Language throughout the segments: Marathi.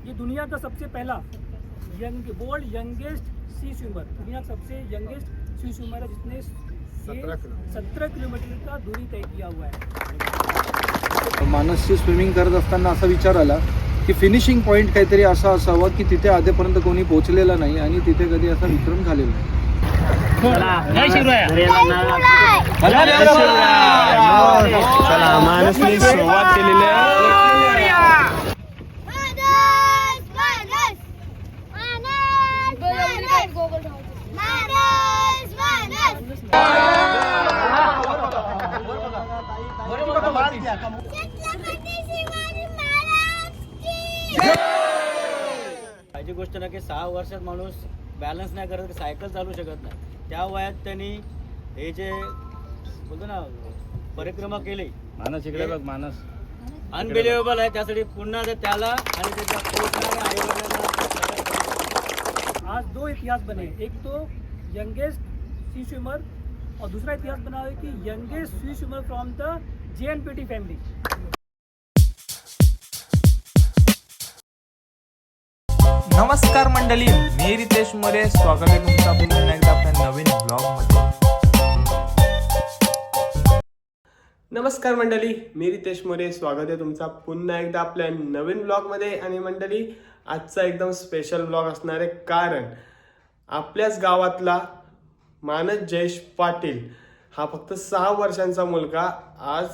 ये दुनिया का सबसे पहला वर्ल्ड यंगेस्ट सी स्विमर, दुनिया का सबसे यंगेस्ट सी स्विमर है जिसने 17 किलोमीटर का दूरी तय किया हुआ है। मानसची स्विमिंग करत असताना असा विचार आला की फिनिशिंग पॉईंट काहीतरी असा असावा की तिथे आधीपर्यंत कोणी पोहोचलेला नाही आणि तिथे कधी असा विक्रम झालेला नाही. चला मानसने सुरुवात केलेली आहे. पहिली गोष्ट ना की 6 वर्षात माणूस बॅलन्स नाही करत, सायकल चालू शकत नाही. त्या वयात त्यांनी हे जे बोलतो ना परिक्रमा केली, मानस इकडे बघ, मानस अनबिलिव्हेबल आहे. त्यासाठी पुन्हा त्याला आणि त्याच्या कोचला आणि आईवडिलांना आज 2 इतिहास बने, एक तो यंगेस्ट सी स्विमर और दूसरा इतिहास बना है कि youngest sea swimmer from the JNPT family. नमस्कार मंडळी, मी रितेश मोरे. स्वागत आहे तुमचा पुन्हा एकदा आपल्या नवीन ब्लॉगमध्ये. नमस्कार मंडळी, मी रितेश मोरे. स्वागत आहे तुमचा पुन्हा एकदा आपल्या नवीन ब्लॉगमध्ये. आणि मंडळी, आजचा एकदम स्पेशल ब्लॉग असणार आहे, कारण आपल्याच गावातला मानस जयेश पाटील हा फक्त 6 वर्षांचा मुलगा आज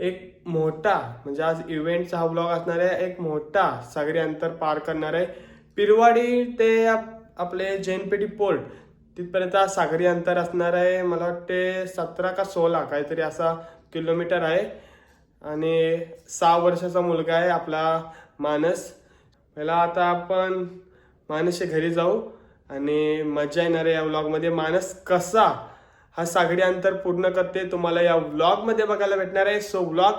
एक मोठा, म्हणजे आज इव्हेंटचा हा ब्लॉग असणार आहे, एक मोठा सागरी अंतर पार करणार आहे. पिरवाडी ते आपले JNPT पोर्ट तिथपर्यंत सागरी अंतर असणार आहे. मला वाटते 17 का 16 काहीतरी असा किलोमीटर आहे. आणि 6 वर्षाचा मुलगा आहे आपला मानस. पहिला आता आपण मानसच्या घरी जाऊ आणि मजा येणार आहे या व्लॉगमध्ये. मानस कसा हा सागरी अंतर पूर्ण करते तुम्हाला या व्लॉगमध्ये बघायला भेटणार आहे. सो व्लॉग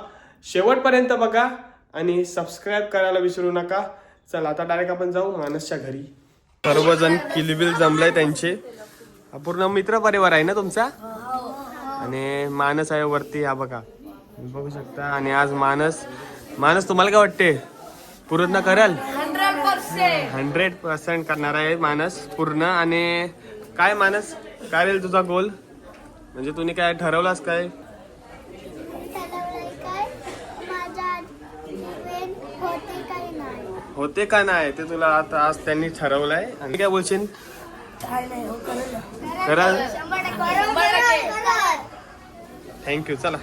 शेवटपर्यंत बघा आणि सबस्क्राईब करायला विसरू नका. चला आता डायरेक्ट आपण जाऊ मानसच्या घरी. सर्वजण किलबिल जमलाय त्यांचे, पूर्ण मित्र परिवार आहे ना तुमचा. आणि मानस आहे वरती, हा बघा बघू शकता. आणि आज मानस तुम्हाला काय वाटते, पूर्ण कराल? 100% करणार आहे मानस पूर्ण. आणि काय मानस, काय राहील तुझा गोल, म्हणजे तुम्ही काय ठरवलास काय? होते का नाही ते तुला आता आज त्यांनी ठरवलंय. आणि काय बोलशील? कराल. थँक्यू. चला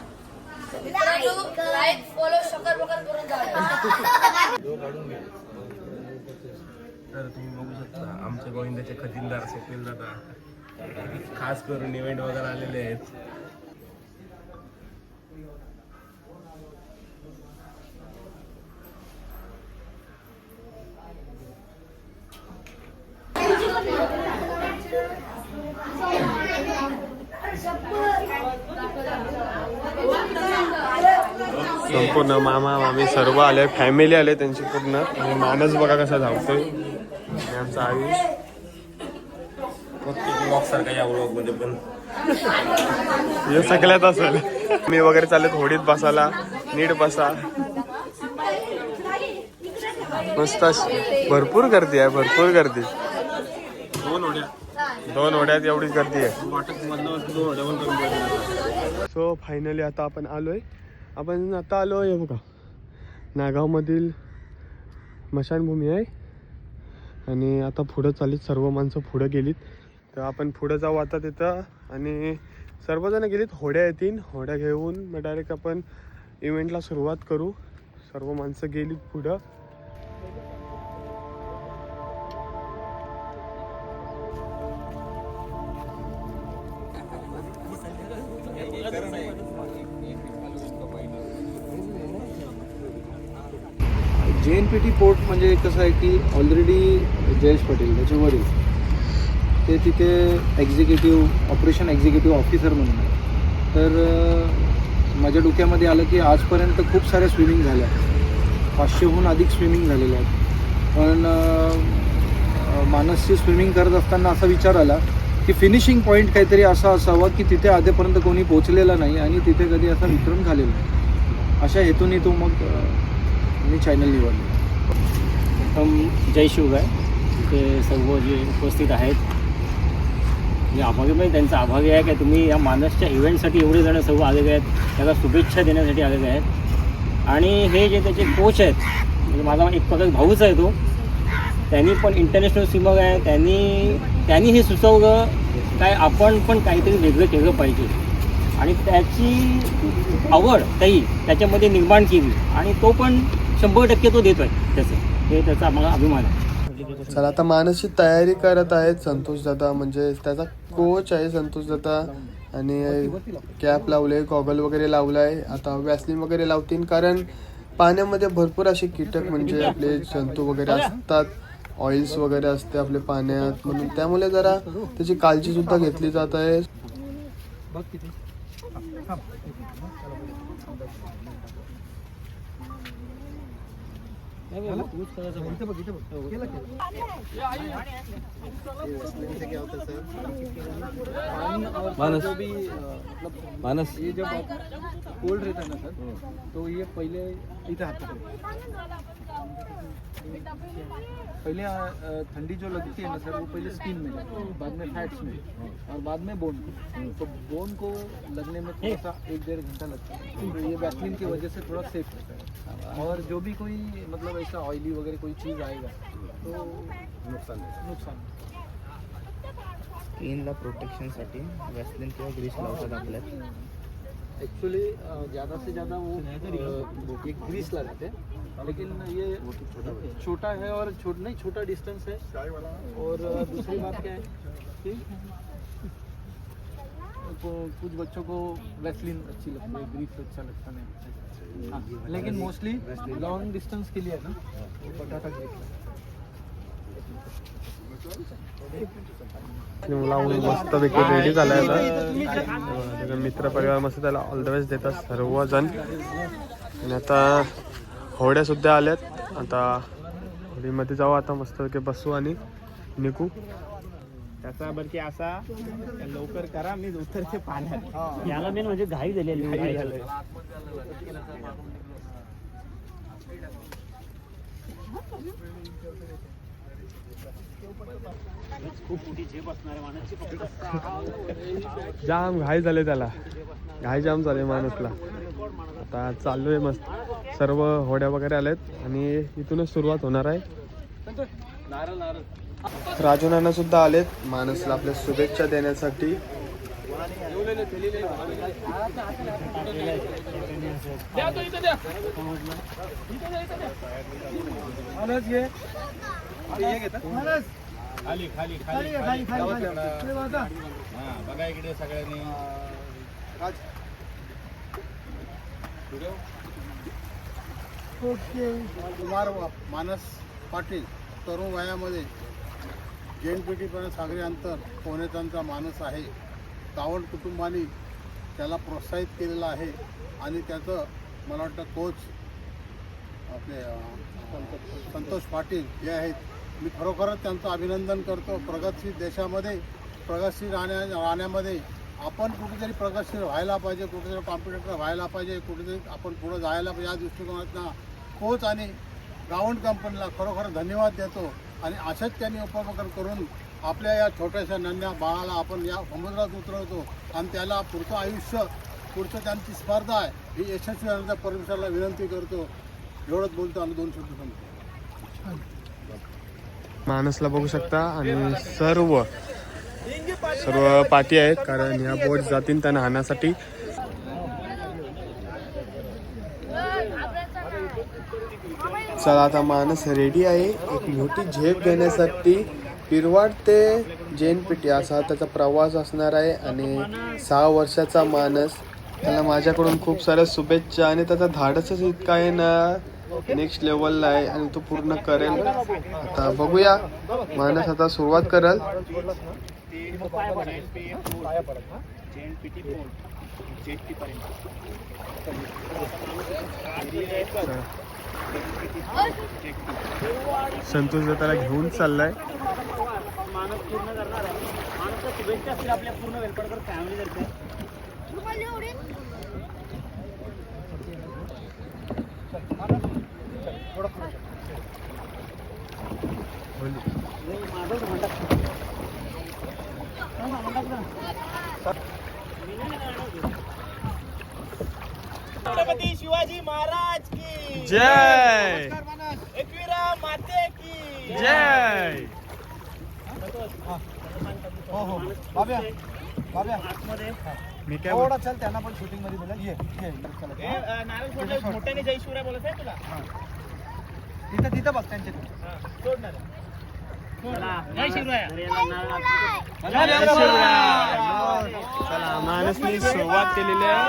तर तुम्ही बघू शकता आमच्या गोविंदाचे खजिनदार स्वप्नील दादा खास करून इव्हेंट वगैरे आलेले आहेत. संपूर्ण मामा मामी सर्व आले, फॅमिली आले त्यांची पूर्ण. आणि मानस बघा कसा धावतोय. आणि आमचा आयुष ब्लॉग सारखा या ब्लॉग मध्ये पण हे सगळ्यात असेल. मी वगैरे चालले होडीत बसायला, नीट बसा. मस्त भरपूर गर्दी आहे, भरपूर गर्दी. 2 होड्यात एवढीच गर्दी आहे. सो फायनली आता आपण आलोय. आपण आता आलो आहे बघा नागावमधील स्मशानभूमी आहे. आणि आता पुढं चालीत, सर्व माणसं पुढं गेलीत. तर आपण पुढं जाऊ आता तिथं. आणि सर्वजण गेलीत, होड्या येतील, होड्या घेऊन मग डायरेक्ट आपण इव्हेंटला सुरुवात करू. सर्व माणसं गेलीत पुढं. JNPT पोर्ट म्हणजे कसं आहे की ऑलरेडी जयेश पाटील त्याचे वडील ते तिथे ऑपरेशन एक्झिक्युटिव्ह ऑफिसर म्हणून आहे. तर माझ्या डोक्यामध्ये आलं की आजपर्यंत खूप साऱ्या स्विमिंग झाल्या, 500हून अधिक स्विमिंग झालेल्या आहेत. पण मानसची स्विमिंग करत असताना असा विचार आला की फिनिशिंग पॉईंट काहीतरी असा असावा की तिथे आधीपर्यंत कोणी पोहोचलेला नाही आणि तिथे कधी असा विक्रम झालेला नाही. अशा हेतूने तो मग मी चॅनल निवडले. प्रथम जय शिवगाय. ते सर्व जे उपस्थित आहेत मी आभारी, म्हणजे त्यांचा आभारी आहे की तुम्ही या मानसच्या इव्हेंटसाठी एवढे जण सर्व आलेले आहेत, त्याला शुभेच्छा देण्यासाठी आलेले आहेत. आणि हे जे त्याचे कोच आहेत, म्हणजे माझा एक प्रकार भाऊच आहे तो, त्यांनी पण इंटरनॅशनल स्विमर आहे, त्यांनी हे सुचवलं काय आपण पण काहीतरी वेगळं केलं पाहिजे आणि त्याची आवड त्याच्यामध्ये निर्माण केली आणि तो पण 100% तो देतो आहे त्याचं, हे त्याचा आम्हाला अभिमान आहे. चला आता मानसची तयारी करत आहेत संतोष दादा, म्हणजे त्याचा कोच आहे संतोष दादा. आणि कॅप लावले, गॉगल वगैरे लावलाय, आता वॅसलिन वगैरे लावतील, कारण पाण्यामध्ये भरपूर असे कीटक म्हणजे आपले जंतू वगैरे असतात, ऑइल्स वगैरे असते आपल्या पाण्यात, म्हणून त्यामुळे जरा त्याची काळजी सुद्धा घेतली जात आहे. मानस ये जब कोल्ड रहता है ना सर, तो ये पहले इधर आता है, पहले ठंडी जो लगती है ना सर, वो पहले स्किन में लगती है, बाद में फैट्स में और बाद में बोन को. तो बोन को लगने में थोड़ा सा 1-1.5 घंटा लगता है. तो ये वैक्सीन की वजह से थोड़ा सेफ रहता है. और जो भी कोई मतलब ऐसा ऑयली वगैरह कोई चीज़ आएगा तो नुकसान. स्किनला प्रोटेक्शनसाठी वॅसलिन किंवा ग्रीस लावतात आपल्यात. एक्चुअली ज़्यादा से ज़्यादा वो एक ग्रीस लगाते हैं, लेकिन ये छोटा है और छोटा डिस्टेंस है. और दूसरी बात क्या है कि कुछ बच्चों को वैसलिन अच्छी लगती है, ग्रीस अच्छा लगता नहीं. हाँ, लेकिन मोस्टली लॉन्ग डिस्टेंस के लिए है ना बटाटा ग्रीस. मस्तपैकी रेडी झालाय आता. मित्र परिवार मस्त त्याला ऑल द बेस्ट देतात सर्वजण. आणि आता होड्या सुद्धा आल्यात, आता होडीमध्ये जाऊ, आता मस्तपैकी बसू आणि निघू. त्याचा बरकी असा लवकर करा, मी उतरते पाण्यात. याला मेन म्हणजे घाई झालेली. खूप मोठी झेप असणार माणसाची. जाम घाई झाले, त्याला घाई जाम झाले माणूसला. आता चाललोय मस्त, सर्व होड्या वगैरे आल्यात आणि इथूनच सुरुवात होणार आहे. राजू नाना सुद्धा आलेत मानसला आपल्या शुभेच्छा देण्यासाठी. बघा इकडे सगळ्यांनी. कुमार मानस पाटील तरुण वयामध्ये JNPT सागरी अंतर पोहण्याचा माणूस आहे. गावंड कुटुंबाने त्याला प्रोत्साहित केलेलं आहे आणि त्याचं मला वाटतं कोच आपले संतोष पाटील हे आहेत. मी खरोखरच त्यांचं अभिनंदन करतो. प्रगतशील देशामध्ये प्रगतशील राहण्यामध्ये आपण कुठेतरी प्रगतशील व्हायला पाहिजे, कुठेतरी कॉम्पिटिटर व्हायला पाहिजे, कुठेतरी आपण पुढं जायला पाहिजे. या दृष्टिकोनातनं कोच आणि गावंड कंपनीला खरोखर धन्यवाद देतो. आणि अशाच त्यांनी उपक्रम करून आपल्या या छोट्याशा नन्या बाळाला आपण या समुद्रात उतरवतो आणि त्याला पुढचं आयुष्य, पुढचं त्यांची स्पर्धा आहे ही यशस्वी होण्याचा परमेश्वराला विनंती करतो. एवढंच बोलतो आणि 2 शब्द सांगतो. मानसला बघू शकता आणि सर्व पाठी आहेत, कारण ह्या बोट जातील त्यांना हाण्यासाठी. चला आता मानस रेडी आहे एक मोठी झेप घेण्यासाठी. पिरवाड ते JNPT असा त्याचा प्रवास असणार आहे आणि 6 वर्षाचा मानस. त्याला माझ्याकडून खूप साऱ्या शुभेच्छा. आणि त्याचा धाडसच इतका आहे ना, नेक्स्ट लेवलला आहे आणि तो पूर्ण करेल. आता बघूया, मानस आता सुरुवात करेल. संतोष त्याला घेऊन चाललाय. माणूस पूर्ण करणार आहे. माणूसच्या शुभेच्छा असतील आपल्या पूर्ण वेलपडकर फॅमिली तर्फे. छत्रपती शिवाजी महाराज की जय, एकविरा माते की जय. मी काय बोल- चल त्यांना पण शूटिंग मध्ये बोला. ये मोठ्याने जय शिवराय बोलत आहे तुला. तिथं बघ त्यांच्या जय शिवराय. चला मानसनी सुरुवात केलेली आहे.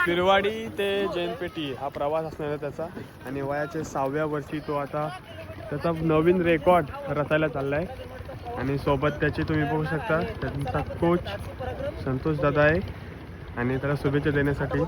पिरवाडी ते जैनपेटी हा प्रवास असणार आहे त्याचा, आणि वयाच्या 6व्या वर्षी तो आता त्याचा नवीन रेकॉर्ड रचायला चाललाय. आणि सोबत त्याची तुम्ही बघू शकता त्यांचा कोच संतोष दादा आहे, आणि त्याला शुभेच्छा देण्यासाठी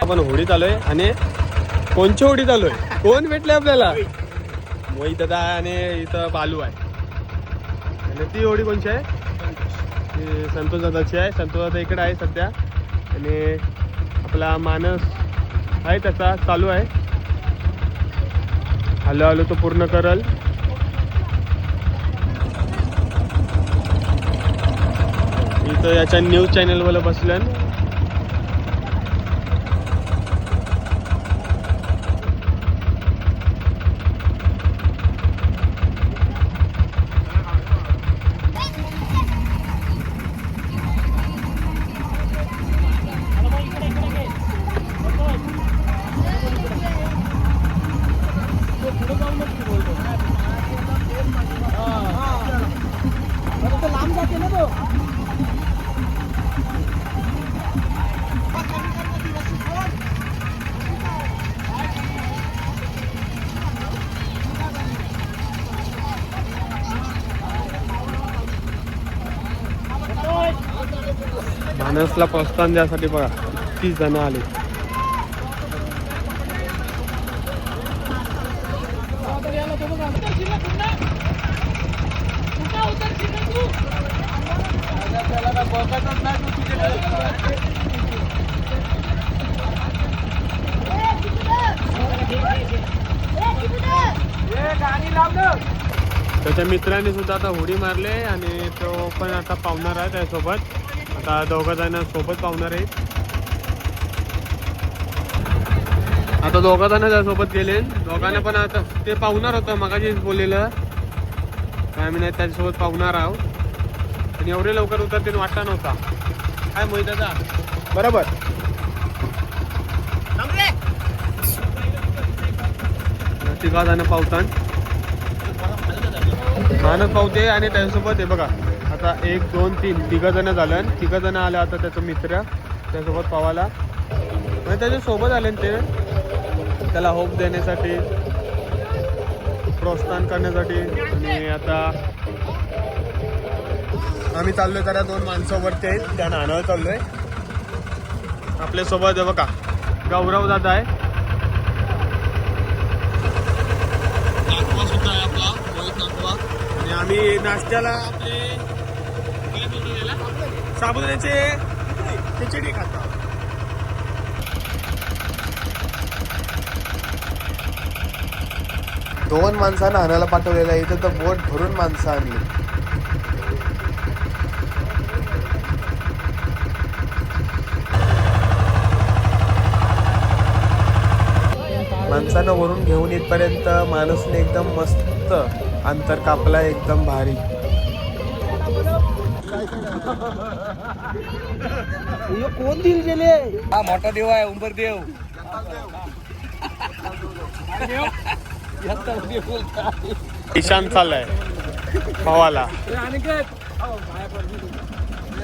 आपण होडीत आलोय. आणि कोणच्या होडीत आलोय, कोण भेटले आपल्याला? मोहित दादा आणि इथं बालू आहे. आणि ती होडी कोणची आहे? ती संतोष दादाची आहे. संतोष दादा इकडे आहे सध्या, आणि आपला मानस आहे त्याचा चालू आहे. हॅलो हॅलो तो पूर्ण करल. इथं याच्या न्यूज चॅनलवर बसलं. मानसला प्रोत्साहन द्यासाठी बघा किती जण आले. त्याच्या मित्रांनी सुद्धा आता उडी मारले, आणि तो पण आता पावणार आहे त्यासोबत. आता दोघं जण सोबत पावणार आहेत. आता दोघं जण त्यासोबत गेले. दोघांना पण आता ते पावणार होतं मगाशीच बोललेलं, काय मी नाही त्याच्यासोबत पावणार आहोत. आणि एवढे लवकर उतरतील वाटला नव्हता. काय मोहित दादा बरोबर. तिघा जण पावतात. मानस पावते आणि त्याच्यासोबत हे बघा आता 1 2 3 तिघं जण झालं. तिघं जण आले आता त्याचा मित्र त्यासोबत पावाला, म्हणजे त्याच्यासोबत आले ते त्याला होप देण्यासाठी, प्रोत्साहन करण्यासाठी. आणि आता आम्ही चाललोय जरा 2 माणसावरती आहेत त्यांना आणायला चाललोय. आपल्यासोबत हे बघा गौरव दादा आहे, नागवा सुद्धा आहे आपला मोहित नागवा. आणि आम्ही नाश्त्याला आपले साबुदाण्याचे खिचडी खातो. दोन माणसांना आणायला पाठवलेलं आहे. इथं तर बोट भरून माणसं आणली. माणसांना वरून घेऊन येतपर्यंत माणूसने एकदम मस्त अंतर कापला, एकदम भारी. कोण दिल गेले? हा मोठा देव आहे, उंबर देव. ईशान चाललाय भावाला.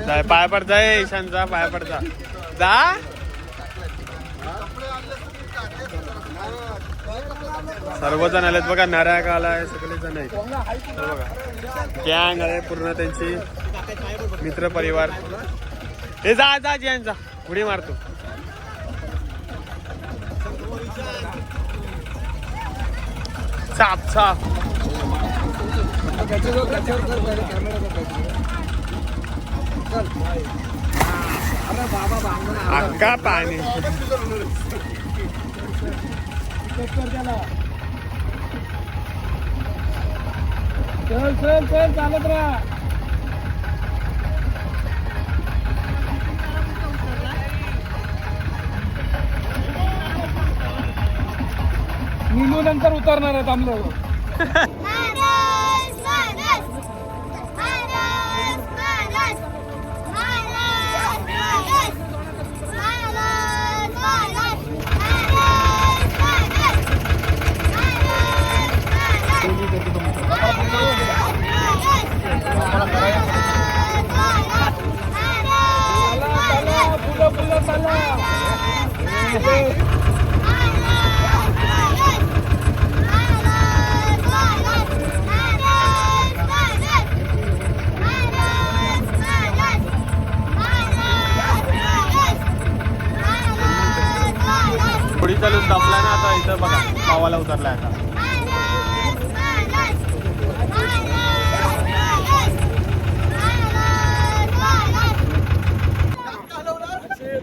जाय पाय पड, जाय ईशानचा पाय पड, जा जा. सर्वजण आलेत बघा, नारळ आलाय, सगळे जण आहेत बघा. गँग आहे पूर्ण त्यांची, मित्र परिवार. हे जा जा जैन जा, उडी मारतो. चाप चाप अक्का पाणी चल चल चल चालत राहा. नीलू नंतर उतरणार आहेत आम्ही लोक. पुढे चालून दपला ना आता. इथं बघा गावाला उतरलाय आता.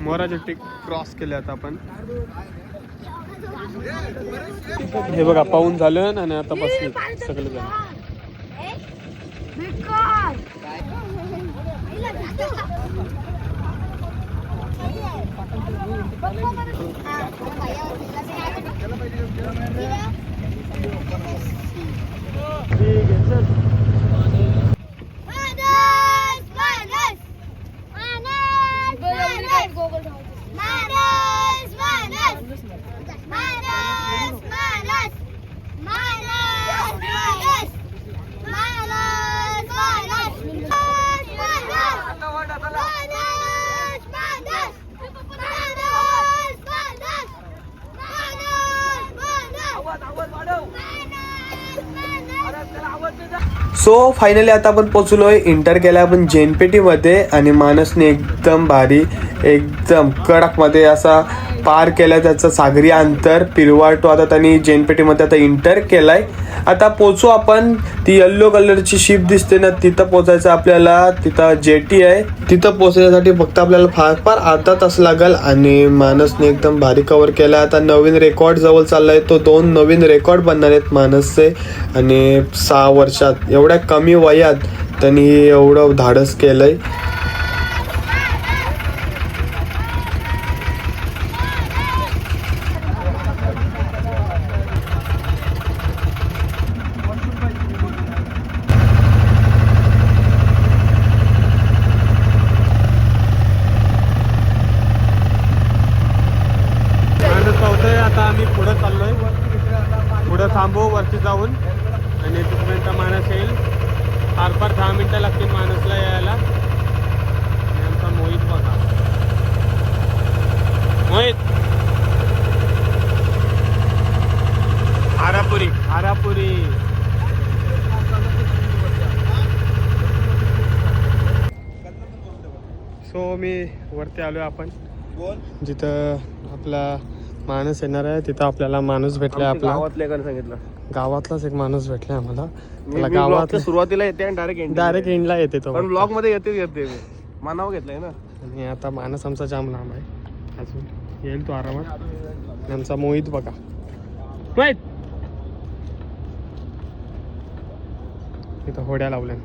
मोरा चिट्टी क्रॉस केले आता आपण. हे बघा पाहून झालं आणि आता बसले सगळे जण. सो फायनली आता आपण पोचलोय. इंटर केला आपण जेनपेटीमध्ये आणि मानसने एकदम भारी एकदम कडकमध्ये असा पार केला त्याचं सागरी अंतर पिरवाटो. आता त्यांनी जेनपेटीमध्ये आता इंटर केलाय. आता पोचू आपण. ती येल्लो कलरची शिप दिसते ना तिथं पोचायचं आपल्याला. तिथं जेटी आहे. तिथं पोचण्यासाठी फक्त आपल्याला फार फार अर्धा तास लागेल. आणि मानसने एकदम भारी कव्हर केला. आता नवीन रेकॉर्ड जवळ चाललाय. तो 2 नवीन रेकॉर्ड बनणार आहेत मानसचे. आणि 6 वर्षात एवढ्या कमी वयात त्यांनी एवढं धाडस केलंय. आता आम्ही पुढे चाललोय. पुढे थांबू वरती जाऊन आणि तिथपर्यंत मानस येईल. फार फार 10 मिनिटं लागतील मानसला यायला. आणि आमचा मोहित बघा. मोहित हारापुरी हारापुरी. सो मी वरती आलोय आपण जिथं आपला माणूस येणार आहे. तिथं आपल्याला माणूस भेटलाय. आपला सांगितलं गावातलाच एक माणूस भेटलाय आम्हाला. त्याला गावात सुरुवातीला येते आणि डायरेक्ट एंडला येते तो. पण ब्लॉग मध्ये येते मानाव घेतलंय ना. आणि आता माणूस आमचा जाम लांब आहे. अजून येईल तो आरामात. आणि आमचा मोहित बघा. मोहित इथं होड्या लावल्या.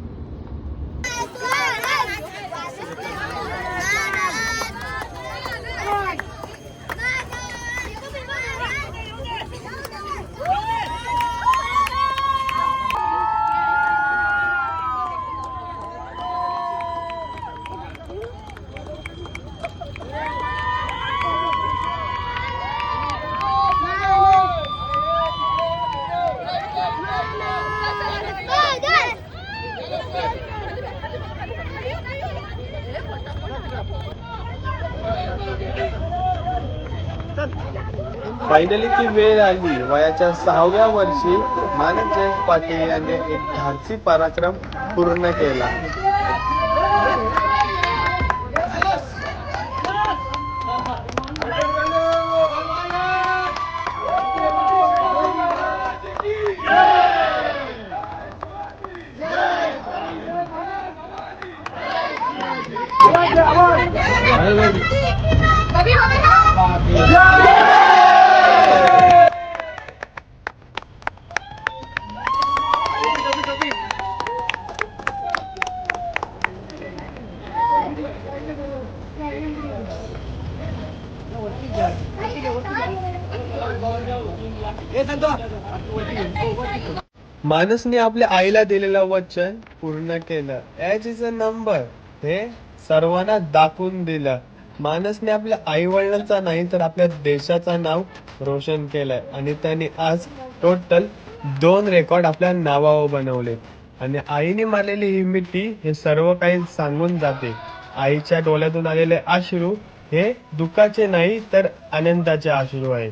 फायनली ती वेळ आली. वयाच्या 6व्या वर्षी मानस जयंत पाटील यांनी एक धाडसी पराक्रम पूर्ण केला. मानसने आपल्या आईला दिलेलं वचन पूर्ण केलं. ॲज इज अ नंबर हे सर्वांना दाखवून दिलं. मानसने आपल्या आई वडिलांचा नाही तर आपल्या देशाचा नाव रोशन केलंय आणि त्यांनी आज टोटल 2 रेकॉर्ड आपल्या नावावर बनवले. आणि आईने मारलेली ही मिठी हे सर्व काही सांगून जाते. आईच्या डोळ्यातून आलेले अश्रू हे दुःखाचे नाही तर आनंदाचे अश्रू आहेत.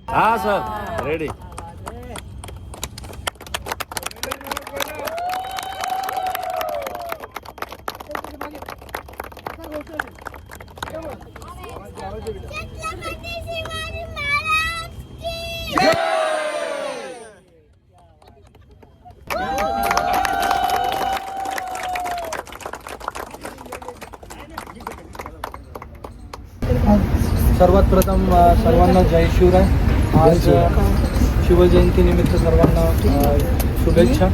हा सर रेडी. सर्वात प्रथम सर्वांना जय शिवराय. आज शिवजयंतीनिमित्त सर्वांना शुभेच्छा.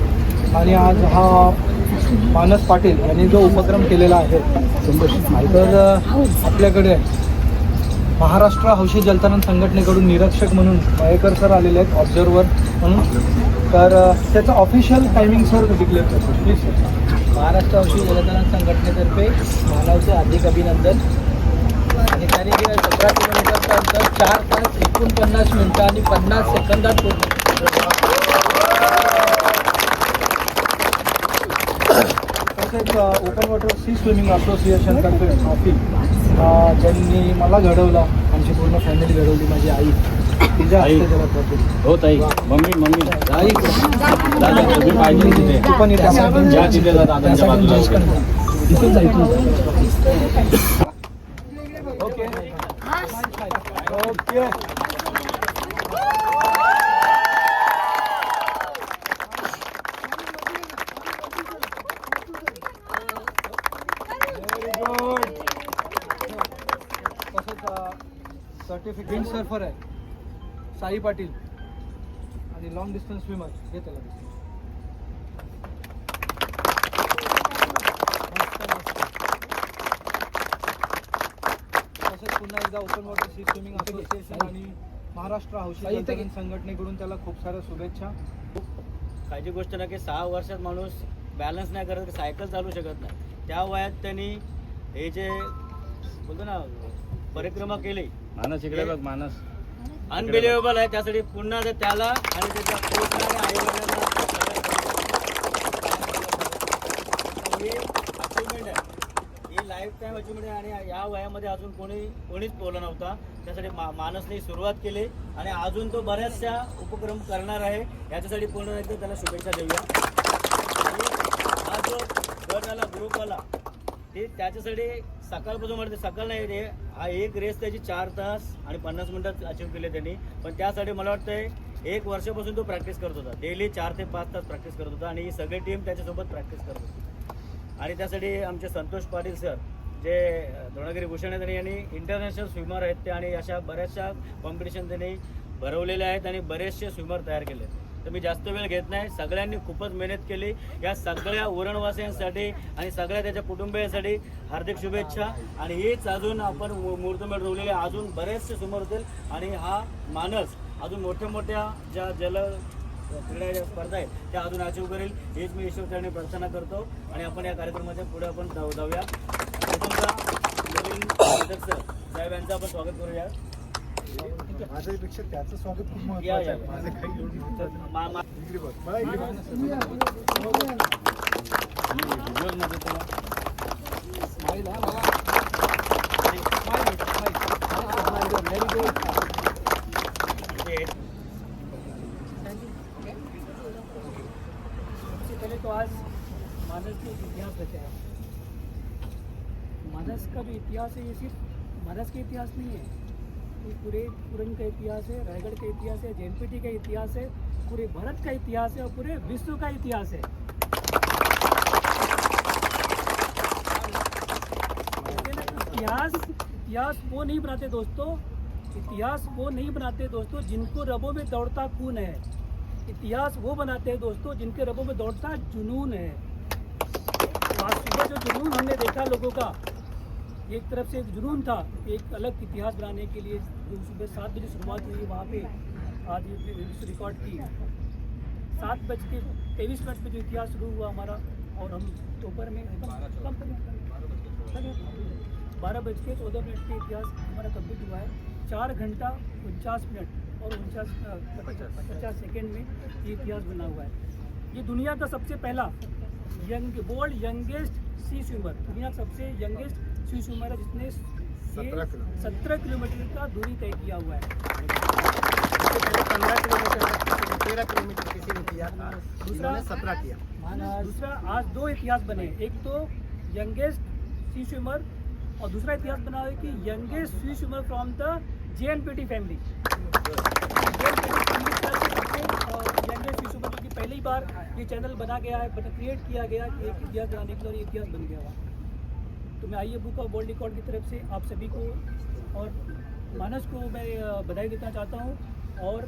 आणि आज हा मानस पाटील यांनी जो उपक्रम केलेला आहे तर आपल्याकडे महाराष्ट्र हौशी जलतरण संघटनेकडून निरीक्षक म्हणून मयेकर सर आलेले आहेत, ऑब्झर्वर म्हणून. तर त्याचं ऑफिशियल टायमिंग सर डिक्लेअर करतो प्लीज सर. महाराष्ट्र हौशी जलतरण संघटनेतर्फे मानवचे हार्दिक अभिनंदन. आणि त्यांनी गेल्या 17 किलोमीटरचं अंतर 4 तास 49 मिनिटं आणि 50 सेकंदात पूर्ण. तसेच ओपन वॉटर सी स्विमिंग असोसिएशनतर्फे ट्रॉफी ज्यांनी मला घडवलं, आमची पूर्ण फॅमिली घडवली, माझी आई तिच्या हस्ते त्याला ट्रॉफी. हो ताई, मम्मी आई तुम्ही पाहिजे तिथे तू पण इथे ज्या तिथे दादांच्या बाजूला. इथून जा, इथून जा. Okay okay. सर्टिफिकेट सर्फर आहे साई पाटील आणि लॉंग डिस्टन्स स्विमर हे त्याला. तसेच पुन्हा एकदा open water sea swimming association आणि महाराष्ट्र हौशी जलतरण संघटनेकडून त्याला खूप साऱ्या शुभेच्छा. काळजी गोष्ट ना की 6 वर्षात माणूस बॅलन्स नाही करत, सायकल चालू शकत नाही. त्या वयात त्यांनी हे जे बोलतो ना परिक्रमा केली, मानस इकडे बघ. मानस अनबिलिव्हेबल आहे. त्यासाठी पुन्हा त्याला आणि त्याच्या कोचला आणि आई-वडिलांना ही अचिव्हमेंट आहे, ही लाईफ टाईम अचिव्हमेंट आहे. आणि या वयामध्ये अजून कोणीच पोहला नव्हता. त्यासाठी मानसने सुरुवात केली आणि अजून तो बऱ्याचशा उपक्रम करणार आहे. याच्यासाठी पूर्ण एकदा त्याला शुभेच्छा देऊया. आणि हा जो गट आला, ग्रुप आला, ते त्याच्यासाठी सकाळपासून म्हणते, सकाळ नाही रे, हा एक रेस त्याची 4 तास आणि 50 मिनिटात अचीव्ह केले त्यांनी. पण त्यासाठी मला वाटतंय 1 वर्षापासून तो प्रॅक्टिस करत होता. डेली 4 ते 5 तास प्रॅक्टिस करत होता आणि ही सगळी टीम त्याच्यासोबत प्रॅक्टिस करत होती. आणि त्यासाठी आमचे संतोष पाटील सर जे द्रोणागिरी भूषण आहेत यांनी इंटरनॅशनल स्विमर आहेत ते, आणि अशा बऱ्याचशा कॉम्पिटिशन त्यांनी भरवलेल्या आहेत आणि बरेचसे स्विमर तयार केले. तर मी जास्त वेळ घेत नाही. सगळ्यांनी खूपच मेहनत केली. या सगळ्या उरणवासियांसाठी आणि सगळ्या त्याच्या कुटुंबियांसाठी हार्दिक शुभेच्छा. आणि हीच अजून आपण मुहूर्तमेढ रोवलेले अजून बरेचसे स्विमर होतील आणि हा मानस अजून मोठ्या ज्या क्रीडा ज्या स्पर्धा आहेत त्या अजून अचीव करेल, हेच मी ईश्वरचरणी प्रार्थना करतो. आणि आपण या कार्यक्रमाच्या पुढे आपण जाऊया. नवीन सर साहेब यांचं आपण स्वागत करूया. माझ्यापेक्षा त्याचं स्वागत खूप महत्त्वाचं आहे. माझं काही तो आज मानस ने एक इतिहास रचा है। मानस का जो इतिहास है ये सिर्फ मानस का इतिहास नहीं है, ये पूरे पुरन का इतिहास है, रायगढ़ का इतिहास है, JNPT का इतिहास है, पूरे भारत का इतिहास है और पूरे विश्व का इतिहास है। इतिहास वो नहीं बनाते दोस्तों, इतिहास वो नहीं बनाते दोस्तों जिनको रगों में दौड़ता खून है। इतिहास वो बनाते हैं दोस्तों जिनके रगों में दौड़ता जुनून है। आज सुबह जो जुनून हमने देखा लोगों का, एक तरफ से एक जुनून था एक अलग इतिहास बनाने के लिए, जो सुबह 7 बजे शुरुआत हुई वहाँ पे, आज ये रिकॉर्ड की 7:23 पे जो इतिहास शुरू हुआ हमारा, और हम दोपहर में 12:14 के इतिहास हमारा कंप्लीट हुआ है। 4 घंटा 49 मिनट और 50 सेकेंड में ये इतिहास बना हुआ है। ये दुनिया का सबसे पहला वर्ल्ड यंगेस्ट सी स्विमर, दुनिया का सबसे यंगेस्ट सी स्विमर है जिसने 17 किलोमीटर का दूरी तय किया हुआ है। 15 किलोमीटर 13 किलोमीटर किसी ने किया था, दूसरा 17 किया। दूसरा आज 2 इतिहास बने, एक तो यंगेस्ट सी स्विमर और दूसरा इतिहास बना है कि youngest sea swimmer from the JNPT family. Youngest sea swimmer क्योंकि पहली बार ये चैनल बना गया है, क्रिएट किया गया कि एक इतिहास बनाने के लिए, और ये इतिहास बन गया हुआ। तो मैं आइए बुक ऑफ वर्ल्ड रिकॉर्ड की तरफ से आप सभी को और मानस को मैं बधाई देना चाहता हूँ। और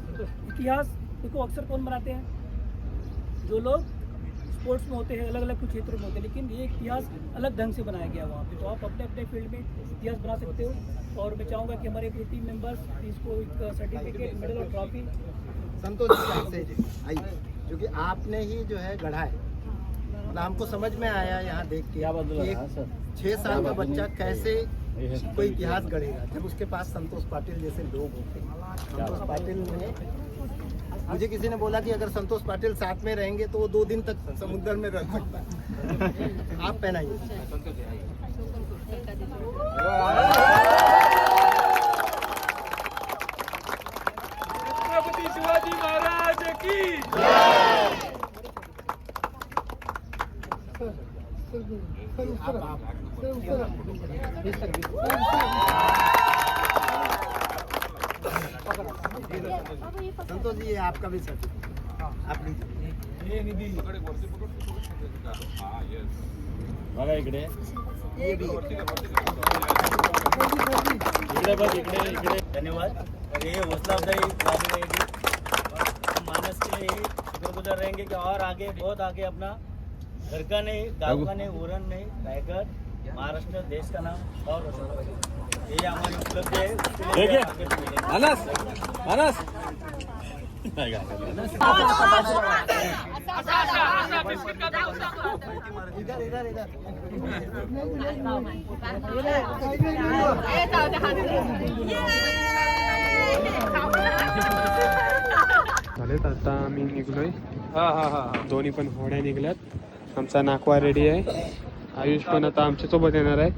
इतिहास देखो अक्सर कौन बनाते हैं, जो लोग स्पोर्ट्स में होते हैं, अलग अलग कुछ क्षेत्रों में होते हैं, लेकिन ये इतिहास अलग ढंग से बनाया गया वहाँ पे। तो आप अपने अपने फील्ड में इतिहास बना सकते हो। और मैं चाहूँगा कि हमारे पूरे टीम मेंबर्स इसको एक सर्टिफिकेट, मेडल और ट्रॉफी। संतोष जी से आइए, क्योंकि आपने ही जो है गढ़ा है, मतलब हमको समझ में आया यहाँ देख के कि एक 6 साल का बच्चा कैसे कोई इतिहास गढ़ेगा जब उसके पास संतोष पाटिल जैसे लोग होते हैं। संतोष पाटिल ने, मुझे किसी ने बोला कि अगर संतोष पाटिल साथ में रहेंगे तो वो 2 दिन तक समुद्र में रह सकता है। आप पहनाइए। छत्रपति शिवाजी महाराज की संतोष जी, ये आपका भी सर्टिफिकेट आप लीजिए। बघा इकडे, ये भी इकडे बघ, इकडे धन्यवाद। और ये हौसला अफजाई काबिल रहेगी। हम मानस के लिए शुक्रगुजार रहेंगे कि और आगे, बहुत आगे अपना घर का नहीं, गाँव का नहीं, उरण नहीं, रायगढ़, महाराष्ट्र, देश का नाम और रोशन करेंगे। ये हमारी उपलब्धि है। देखिए, आगे भी मिलेंगे। मानस मानस इधर इधर इधर झालेत आता आम्ही निघलोय. दोन्ही पण होड्या निघल्यात. आमचा नाकवा रेडी आहे. आयुष पण आता आमच्या सोबत येणार आहे.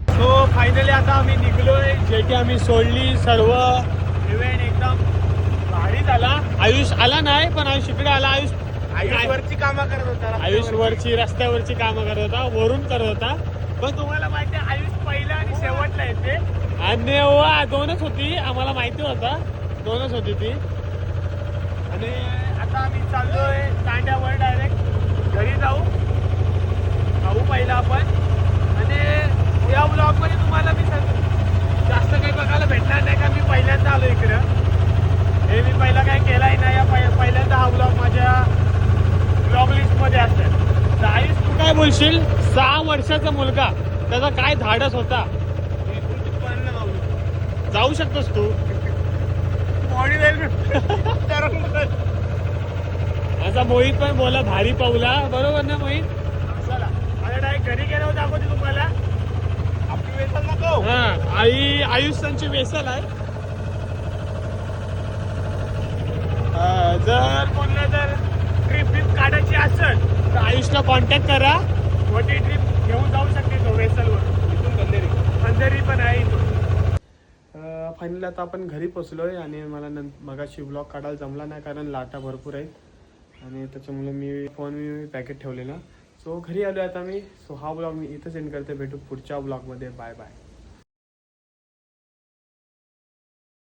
सो फायनली आता आम्ही निघलोय. जे की आम्ही सोडली सर्व इव्हेंट एकदम भारी झाला. आयुष आला नाही, पण आयुष इकडे आला. आयुष वरची कामं करत होता. आयुष वरची रस्त्यावरची कामं करत होता, वरून करत होता. पण तुम्हाला माहिती आहे आयुष पहिला आणि शेवटला येते. आणि दोनच होती, आम्हाला माहिती होता दोनच होती ती. आणि आता आम्ही चाललोय तांड्यावर डायरेक्ट घरी जाऊ पहिला आपण. आणि या ब्लॉगमध्ये तुम्हाला मी जास्त काही बघायला भेटणार नाही, का मी पहिल्यांदा आलो इकडं. हे मी पहिला काही केलाय नाही. या पहिल्यांदा हा ब्लॉग माझ्या ब्लॉग लिस्टमध्ये असेल. तर आयुष तू काय बोलशील? 6 वर्षाचा मुलगा, त्याचा काय धाडस होता. जाऊ शकतोस तू. असा मोहित पण बोला भारी पावला. बरोबर ना मोहित? चला आता डायरेक्ट घरी गेल्यावर दाखवते तुम्हाला. आपली वेसल नको. हा, आयुष्यांची वेसल आहे. जर कोणाला जर ट्रिप काढायची असेल तर आयुषला कॉन्टॅक्ट करा. मोठी ट्रिप घेऊन जाऊ शकते तो वेसलवर. इथून खंदेरी पण आहे इथून. फायनली आता आपण घरी पोचलोय. आणि मला मगाशी ब्लॉग काढायला जमला नाही कारण लाटा भरपूर आहे. आणि त्याच्यामुळे मी पॅकेट ठेवलेला. सो घरी आलो आता मी. सो हा ब्लॉग मी इथंच एंड करते. भेटू पुढच्या ब्लॉगमध्ये. Bye bye.